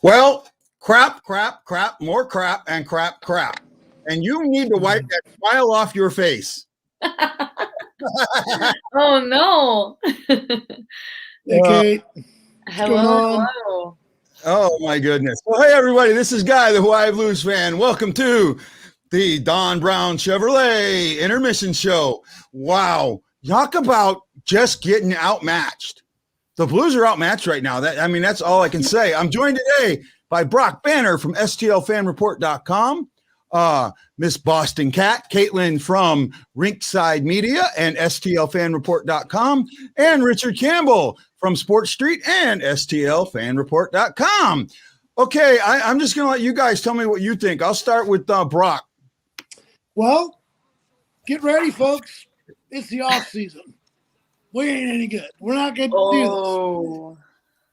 Well, crap, more crap, and crap. And you need to wipe that smile off your face. Oh, no. Hey, Kate. Hello. Oh, my goodness. Well, hey, everybody. This is Guy, the Hawaii Blues fan. Welcome to the Don Brown Chevrolet Intermission Show. Wow. Talk about just getting outmatched. The Blues are outmatched right now. That's all I can say. I'm joined today by Brock Banner from STLFanReport.com, Miss Boston Cat, Caitlin from Rinkside Media and STLFanReport.com, and Richard Campbell from Sports Street and STLFanReport.com. Okay, I'm just going to let you guys tell me what you think. I'll start with Brock. Well, get ready, folks. It's the off season. We ain't any good. We're not going to do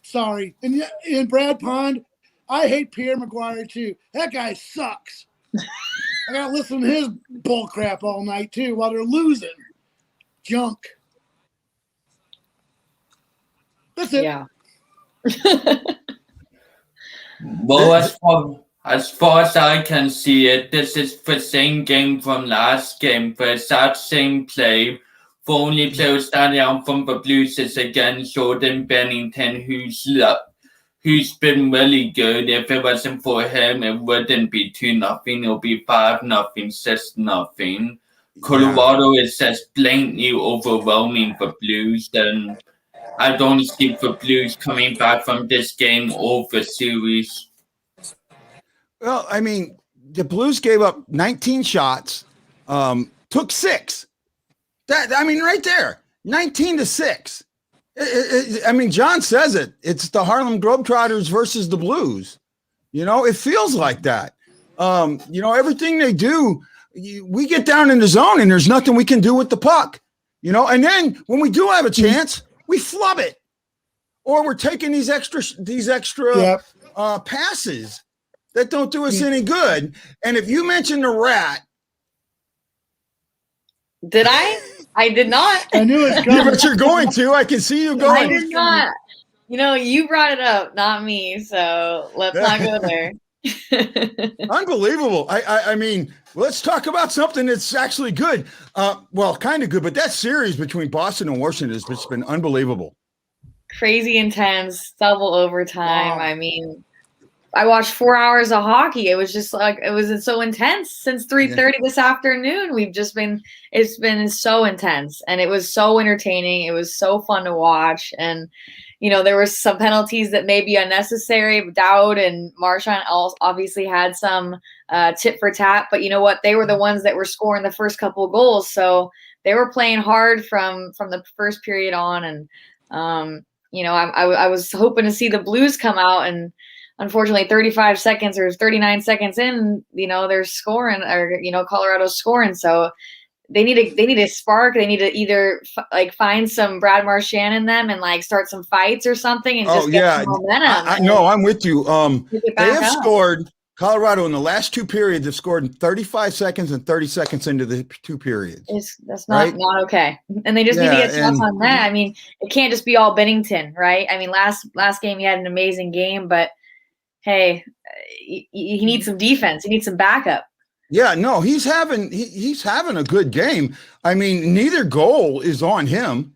this. Sorry. And Brad Pond, I hate Pierre McGuire too. That guy sucks. I got to listen to his bull crap all night too while they're losing. Junk. That's it. Yeah. Well, as far as I can see it, this is the same game from last game. The exact same play. The only player standing out from the Blues is again Jordan Bennington, who's been really good. If it wasn't for him, it wouldn't be 2-0. It'll be 5-0, 6-0. Colorado is just blatantly overwhelming the Blues, and I don't see the Blues coming back from this game or the series. Well, I mean, the Blues gave up 19 shots, took 6. Right there, 19-6. John says it. It's the Harlem Globetrotters versus the Blues. It feels like that. Everything they do, we get down in the zone and there's nothing we can do with the puck. And then when we do have a chance, we flub it, or we're taking these extra passes that don't do us any good. And if you mention the Rat, did I? I did not. I knew it was coming. But you're going to. I can see you going. I did not. You brought it up, not me. So let's not go there. Unbelievable. I mean, let's talk about something that's actually good. Kind of good, but that series between Boston and Washington has just been unbelievable. Crazy intense, double overtime. Wow. I mean, I watched 4 hours of hockey. It was just like, it was so intense since 3:30 this afternoon. It's been so intense, and it was so entertaining. It was so fun to watch. And, there were some penalties that may be unnecessary. Dowd and Marchand obviously had some tit for tat, but you know what? They were the ones that were scoring the first couple of goals. So they were playing hard from the first period on. And, I was hoping to see the Blues come out, and unfortunately 35 seconds or 39 seconds in, they're scoring, or, Colorado's scoring. So they need a spark. They need to either find some Brad Marchand in them and start some fights or something and just get some momentum. I'm with you. They have scored. Colorado in the last 2 periods have scored in 35 seconds and 30 seconds into the 2 periods. That's not okay. And they just need to get shots on that. I mean, it can't just be all Bennington, right? I mean, last game he had an amazing game, but hey, he needs some defense. He needs some backup. Yeah, no, he's having a good game. I mean, neither goal is on him,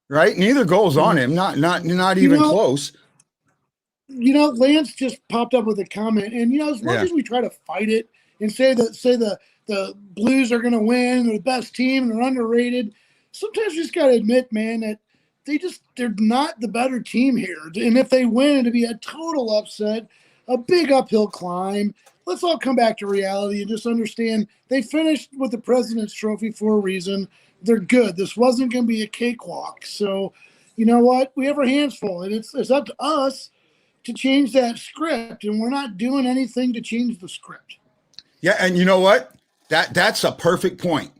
right? Neither goal's on him. Not even close. Lance just popped up with a comment, and as much as we try to fight it and say the Blues are going to win, they're the best team, and they're underrated, sometimes you just got to admit, man, that they're not the better team here. And if they win, it'd be a total upset, a big uphill climb. Let's all come back to reality and just understand they finished with the President's Trophy for a reason. they're good. This wasn't going to be a cakewalk. So, you know what? We have our hands full, and it's up to us to change that script, and we're not doing anything to change the script. Yeah, and you know what? That's a perfect point.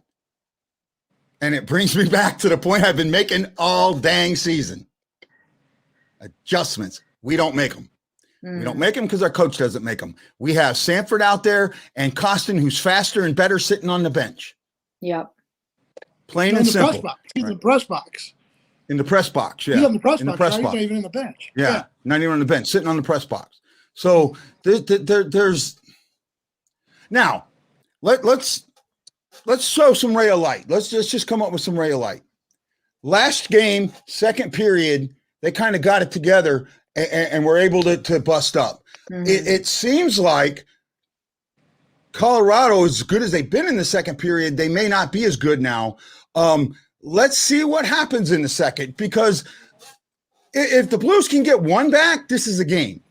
And it brings me back to the point I've been making all dang season. Adjustments. We don't make them. We don't make them because our coach doesn't make them. We have Sanford out there and Costin, who's faster and better, sitting on the bench. Yep. Plain and simple. He's in the press box. In the press box, yeah. He's on the press in box. The press Right? box. He's not even in the bench. Yeah, not even on the bench, sitting on the press box. So there's now let's show some ray of light. Let's just come up with some ray of light. Last game, second period, they kind of got it together and were able to bust up. It seems like Colorado, as good as they've been in the second period, they may not be as good now. Let's see what happens in the second, because if the Blues can get one back, this is a game.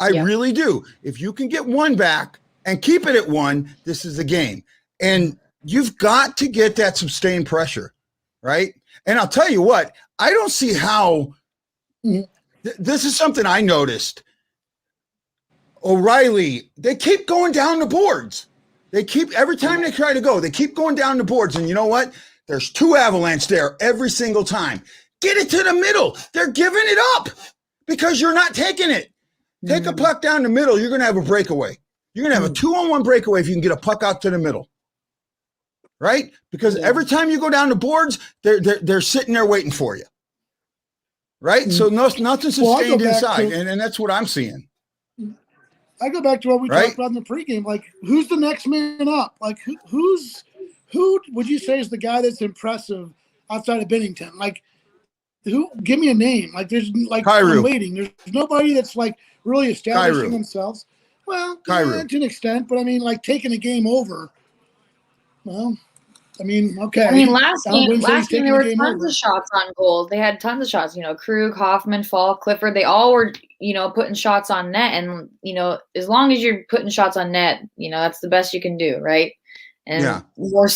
I really do. If you can get one back and keep it at one, this is a game. And you've got to get that sustained pressure, right? And I'll tell you what, I don't see how this is something I noticed. O'Reilly, they keep going down the boards. Every time they try to go, they keep going down the boards. And you know what? There's two Avalanche there every single time. Get it to the middle. They're giving it up because you're not taking it. Take a puck down the middle. You're going to have a breakaway. You're going to have a 2-on-1 breakaway if you can get a puck out to the middle. Right? Because every time you go down the boards, they're sitting there waiting for you. Right? So nothing's sustained inside. And that's what I'm seeing. I go back to what we talked about in the pregame. Like, who's the next man up? Like, who would you say is the guy that's impressive outside of Bennington? Like, who? Give me a name. Like, there's I'm waiting. There's nobody that's like really establishing themselves. Well, to an extent, but I mean, like taking a game over. Well, I mean, okay. I mean, last game there were tons of shots on goal. They had tons of shots. You know, Krug, Hoffman, Fall, Clifford. They all were, putting shots on net. And as long as you're putting shots on net, that's the best you can do, right? And more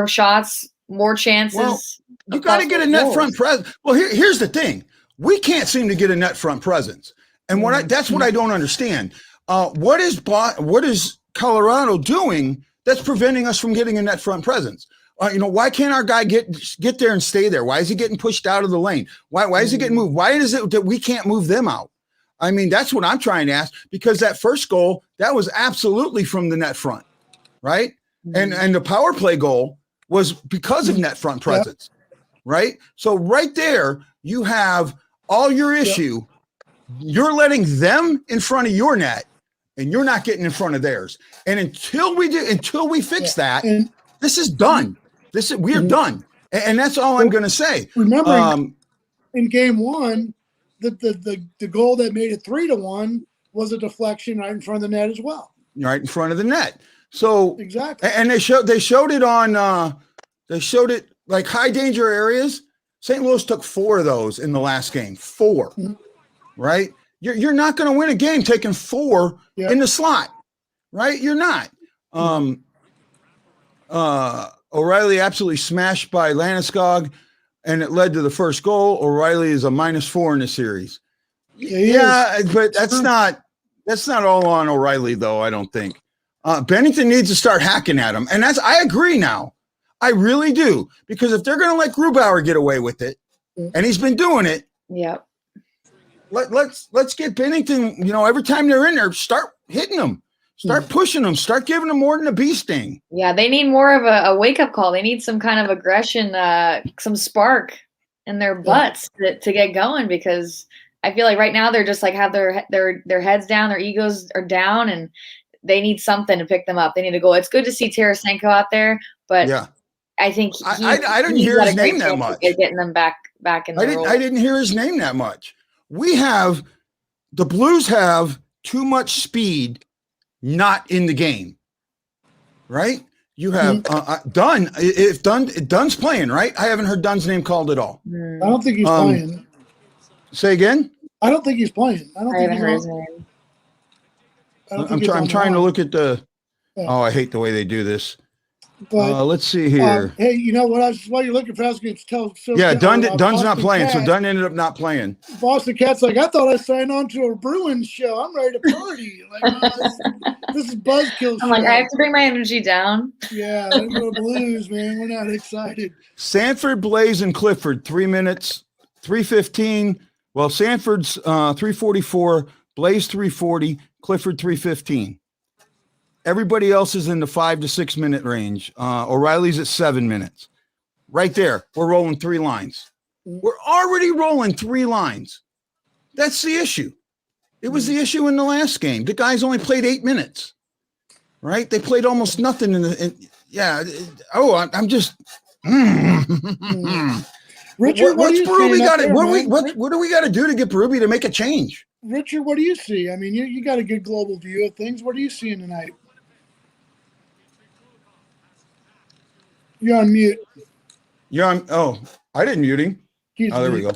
shots, more chances. Well, you got to get a net front presence. Well, here's the thing: we can't seem to get a net front presence, and that's what I don't understand. What is Colorado doing that's preventing us from getting a net front presence? Why can't our guy get there and stay there? Why is he getting pushed out of the lane? Why is he getting moved? Why is it that we can't move them out? I mean, that's what I'm trying to ask, because that first goal, that was absolutely from the net front, right? And the power play goal was because of net front presence, right? So right there, you have all your issue. You're letting them in front of your net, and you're not getting in front of theirs. And until we fix that, this is done. We're done. And that's all I'm going to say. Remember, in game one, the goal that made it 3-1 was a deflection right in front of the net as well. Right in front of the net. So exactly. And they showed it on like high danger areas. St. Louis took 4 of those in the last game. 4. Right? You're not going to win a game taking 4 in the slot. Right? You're not. O'Reilly absolutely smashed by Landeskog, and it led to the first goal. O'Reilly is a -4 in the series. Yeah, but that's not all on O'Reilly, though, I don't think. Bennington needs to start hacking at him. And I agree now. I really do. Because if they're going to let Grubauer get away with it, and he's been doing it, let's get Bennington, every time they're in there, start hitting them. Start pushing them. Start giving them more than a bee sting. Yeah, they need more of a wake-up call. They need some kind of aggression, some spark in their butts to get going, because I feel like right now they're just like have their heads down, their egos are down, and they need something to pick them up. They need to go. It's good to see Tarasenko out there, but I think I didn't hear his name that much. Getting them back in the role. I didn't hear his name that much. The Blues have too much speed not in the game, right? You have Dunn. If Dunn's playing, right? I haven't heard Dunn's name called at all. I don't think he's playing. Say again? I don't think he's playing. I haven't heard his name. I'm trying to look at the. Oh, I hate the way they do this. But let's see here. hey, you know what? While you're looking for, I was going to tell. Yeah, Dunn's not Boston playing, so Cat. Dunn ended up not playing. Boston Cat's like, I thought I signed on to a Bruins show. I'm ready to party. Like, this is Buzzkill show. I'm like, I have to bring my energy down. Yeah, there's no Blues, man. We're not excited. Sanford, Blaze, and Clifford, 3 minutes, 3:15. Well, Sanford's 3:44, Blaze 3:40, Clifford 3:15. Everybody else is in the 5 to 6 minute range. O'Reilly's at 7 minutes. Right there, we're rolling 3 lines. We're already rolling 3 lines. That's the issue. It was the issue in the last game. The guys only played 8 minutes, right? They played almost nothing I'm just. Richard, What's Berube got to? What What do we got to do to get Berube to make a change? Richard, what do you see? I mean, you got a good global view of things. What are you seeing tonight? You're on mute. You're on. Oh, I didn't mute him. There we go.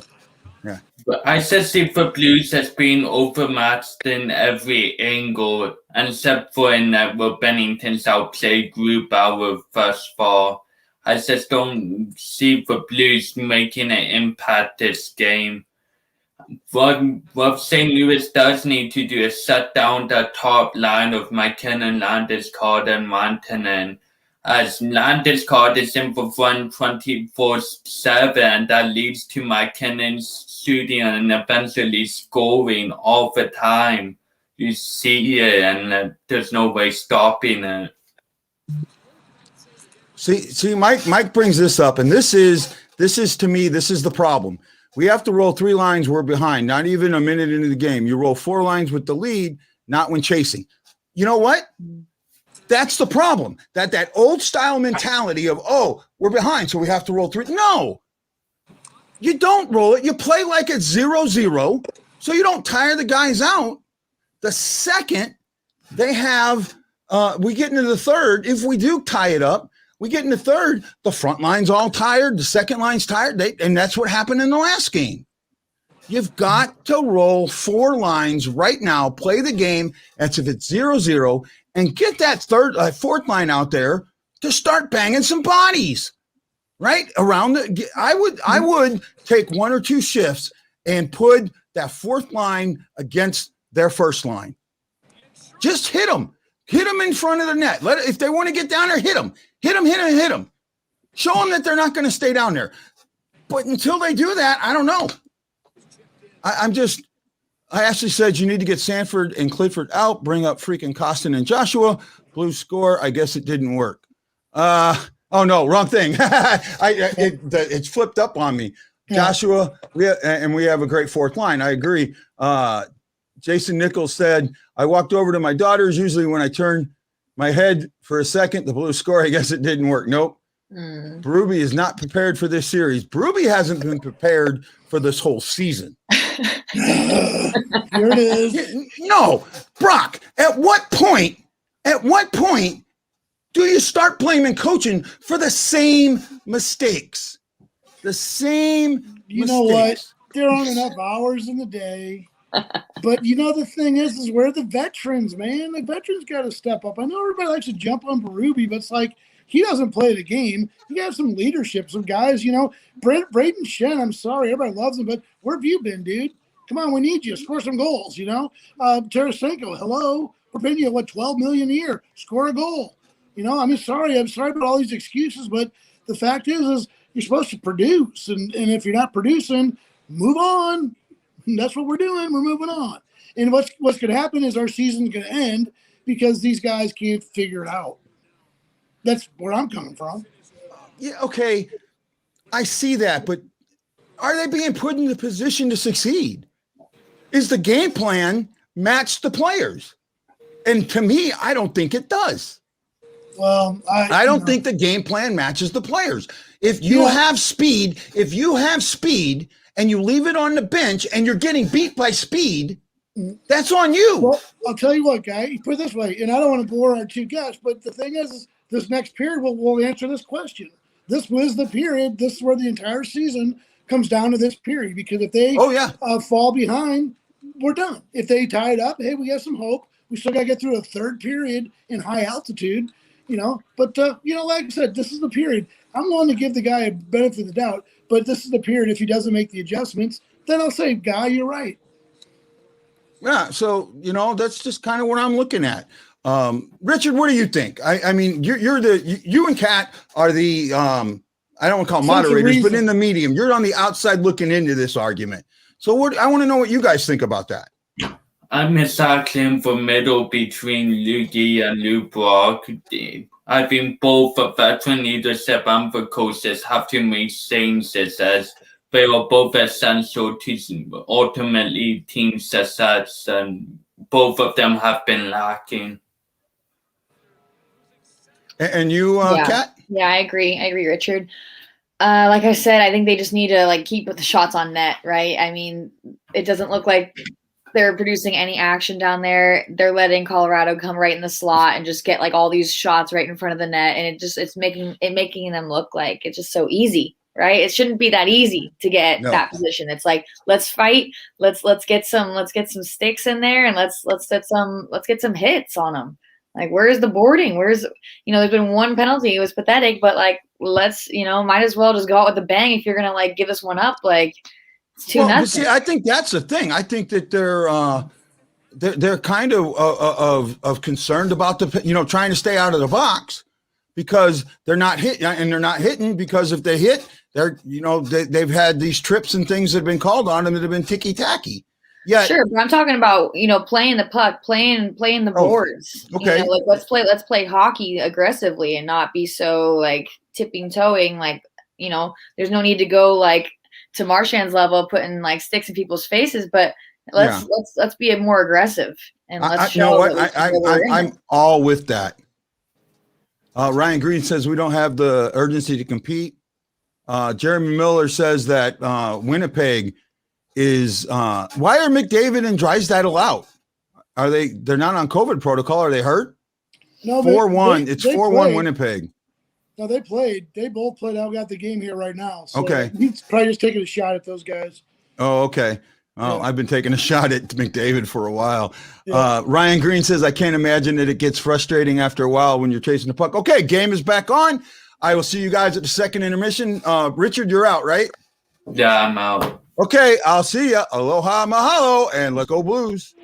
Yeah. But I just see the Blues has been overmatched in every angle, except for in Bennington's outplay group hour thus far. I just don't see the Blues making an impact this game. What St. Louis does need to do is shut down the top line of McKinnon, Landeskog, and Rantanen. As Landeskog is in the front 24/7, and that leads to McKinnon shooting and eventually scoring all the time. You see it, and there's no way stopping it. See, Mike brings this up, and this is to me, this is the problem. We have to roll 3 lines. We're behind, not even a minute into the game. You roll 4 lines with the lead, not when chasing. You know what? That's the problem. That old style mentality of, oh, we're behind, so we have to roll 3. No, you don't roll it. You play like it's 0-0, so you don't tire the guys out. The second they have, we get into the third, if we do tie it up, we get in the third, the front line's all tired, the second line's tired, and that's what happened in the last game. You've got to roll 4 lines right now, play the game as if it's 0-0, and get that fourth line out there to start banging some bodies, right? I would take 1 or 2 shifts and put that fourth line against their first line. Just hit them. Hit them in front of the net. If they want to get down there, hit them. Hit them. Show them that they're not going to stay down there. But until they do that, I don't know. I actually said you need to get Sanford and Clifford out, bring up freaking Costin and Joshua. Blue score. I guess it didn't work. Oh, no, wrong thing. It's flipped up on me. Yeah. Joshua, we have a great fourth line. I agree. Jason Nichols said, I walked over to my daughters. Usually when I turn my head for a second, the Blue score, I guess it didn't work. Nope. Berube is not prepared for this series. Berube hasn't been prepared for this whole season. Here it is. No, Brock, at what point do you start blaming coaching for the same mistakes? The same You mistakes. know what? There aren't enough hours in the day. But you know the thing is we're the veterans, man. The veterans got to step up. I know everybody likes to jump on Berube, but it's like he doesn't play the game. You got some leadership, some guys. You know, Braden Shen. I'm sorry, everybody loves him, but where have you been, dude? Come on, we need you. Score some goals. You know, Tarasenko. Hello, we're paying you $12 million a year. Score a goal. You know, I'm sorry about all these excuses, but the fact is you're supposed to produce, and if you're not producing, move on. That's what we're doing. We're moving on. And what's going to happen is our season's going to end because these guys can't figure it out. That's where I'm coming from. Yeah, okay. I see that, but are they being put in the position to succeed? Is the game plan match the players? And to me, I don't think it does. Well, I don't think the game plan matches the players. If you have speed, and you leave it on the bench and you're getting beat by speed, that's on you. Well, I'll tell you what, guy, put it this way, and I don't want to bore our 2 guests, but the thing is this next period we'll answer this question. This was the period. This is where the entire season comes down to this period, because if they fall behind, we're done. If they tie it up, hey, we got some hope. We still got to get through a third period in high altitude. But like I said, this is the period. I'm willing to give the guy a benefit of the doubt, but this is the period. If he doesn't make the adjustments, then I'll say, guy, you're right. Yeah. So, that's just kind of what I'm looking at. Richard, what do you think? I mean, you and Kat are the, I don't want to call them moderators, but in the medium, you're on the outside looking into this argument. So I want to know what you guys think about that. I'm exactly in the middle between Luigi and Lou Brock. I think both the veteran leadership and the coaches have to make changes as they are both essential to ultimately team success, and both of them have been lacking. And you, Kat? Yeah, I agree, Richard. Like I said, I think they just need to keep with the shots on net, right? I mean, it doesn't look like they're producing any action down there. They're letting Colorado come right in the slot and just get all these shots right in front of the net, and it's making them look like it's just so easy, right? It shouldn't be that easy to get that position. It's let's fight, let's get some sticks in there, and let's get some hits on them. Where's the boarding? There's been one penalty. It was pathetic, but let's might as well just go out with a bang if you're gonna give us one up. It's 2-0. See, I think that's the thing. I think that they're kind of concerned about trying to stay out of the box because they're not hitting, and they're not hitting because if they hit, they've had these trips and things that have been called on them that have been ticky tacky. Yeah, sure, but I'm talking about playing the puck, playing the boards. Okay, let's play hockey aggressively and not be so tipping toeing. There's no need to go to Marchand's level, putting sticks in people's faces, but let's be more aggressive and let's show. I'm all with that. Ryan Green says we don't have the urgency to compete. Jeremy Miller says that Winnipeg is why are McDavid and Drysdale out? They're not on COVID protocol? Are they hurt? No, 4-1. It's 4-1 Winnipeg. No, they played. They both played. I've got the game here right now. So okay. He's probably just taking a shot at those guys. Oh, okay. Oh, yeah. I've been taking a shot at McDavid for a while. Yeah. Ryan Green says, I can't imagine that it gets frustrating after a while when you're chasing the puck. Okay, game is back on. I will see you guys at the second intermission. Richard, you're out, right? Yeah, I'm out. Okay, I'll see ya. Aloha, mahalo, and let's go Blues.